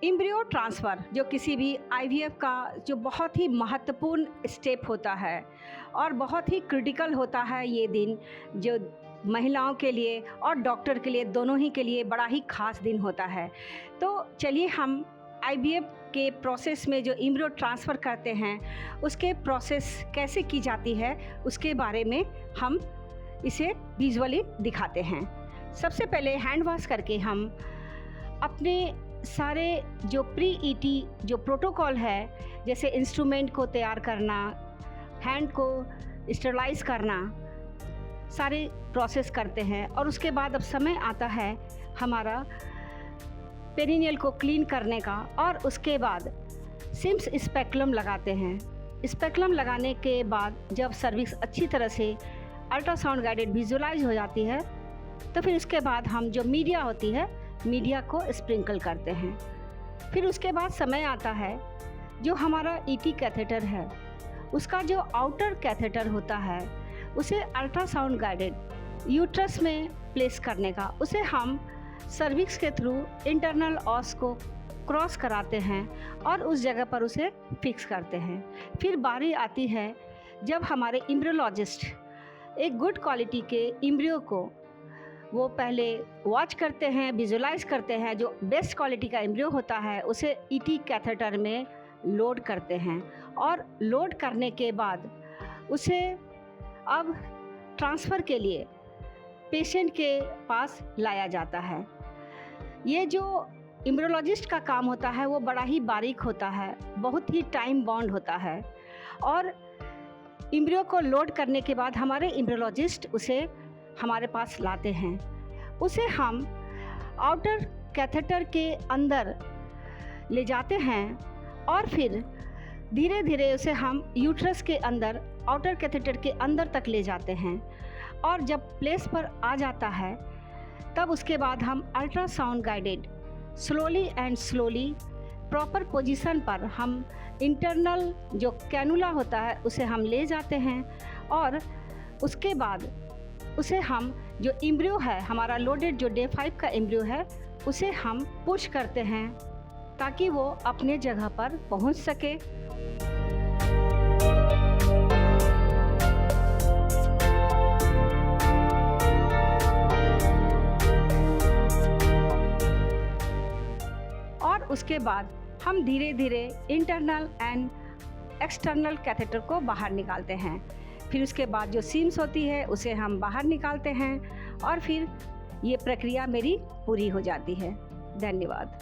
Embryo transfer जो किसी भी आईवीएफ का जो बहुत ही महत्वपूर्ण स्टेप होता है और बहुत ही क्रिटिकल होता है ये दिन, जो महिलाओं के लिए और डॉक्टर के लिए दोनों ही के लिए बड़ा ही ख़ास दिन होता है। तो चलिए हम आईवीएफ के प्रोसेस में जो एम्ब्रियो ट्रांसफ़र करते हैं उसके प्रोसेस कैसे की जाती है उसके बारे में हम इसे विजुअली दिखाते हैं। सबसे पहले हैंड वॉश करके हम अपने सारे जो प्री ईटी जो प्रोटोकॉल है, जैसे इंस्ट्रूमेंट को तैयार करना, हैंड को स्टरलाइज करना, सारे प्रोसेस करते हैं। और उसके बाद अब समय आता है हमारा पेरिनियल को क्लीन करने का, और उसके बाद सिम्स स्पेकुलम लगाते हैं। स्पेकुलम लगाने के बाद जब सर्विक्स अच्छी तरह से अल्ट्रासाउंड गाइडेड विजुअलाइज हो जाती है तो फिर उसके बाद हम जो मीडिया होती है मीडिया को स्प्रिंकल करते हैं। फिर उसके बाद समय आता है जो हमारा ईटी कैथेटर है उसका जो आउटर कैथेटर होता है उसे अल्ट्रासाउंड गाइडेड यूट्रस में प्लेस करने का, उसे हम सर्विक्स के थ्रू इंटरनल ऑस को क्रॉस कराते हैं और उस जगह पर उसे फिक्स करते हैं। फिर बारी आती है जब हमारे एम्ब्रियोलॉजिस्ट एक गुड क्वालिटी के एम्ब्रियो को वो पहले वॉच करते हैं, विजुलाइज करते हैं। जो बेस्ट क्वालिटी का एम्ब्रियो होता है उसे ईटी कैथेटर में लोड करते हैं और लोड करने के बाद उसे अब ट्रांसफ़र के लिए पेशेंट के पास लाया जाता है। ये जो एम्ब्रियोलॉजिस्ट का काम होता है वो बड़ा ही बारीक होता है, बहुत ही टाइम बाउंड होता है। और एम्ब्रियो को लोड करने के बाद हमारे एम्ब्रियोलॉजिस्ट उसे हमारे पास लाते हैं। उसे हम आउटर कैथेटर के अंदर ले जाते हैं और फिर धीरे धीरे उसे हम यूट्रस के अंदर आउटर कैथेटर के अंदर तक ले जाते हैं। और जब प्लेस पर आ जाता है तब उसके बाद हम ultrasound guided slowly proper position पर हम इंटरनल जो कैनुला होता है उसे हम ले जाते हैं। और उसके बाद उसे हम जो एम्ब्रियो है हमारा लोडेड जो डे 5 का एम्ब्रियो है उसे हम पुश करते हैं ताकि वो अपने जगह पर पहुंच सके। और उसके बाद हम धीरे धीरे इंटरनल एंड एक्सटर्नल कैथेटर को बाहर निकालते हैं। फिर उसके बाद जो सीम्स होती है उसे हम बाहर निकालते हैं और फिर ये प्रक्रिया मेरी पूरी हो जाती है। धन्यवाद।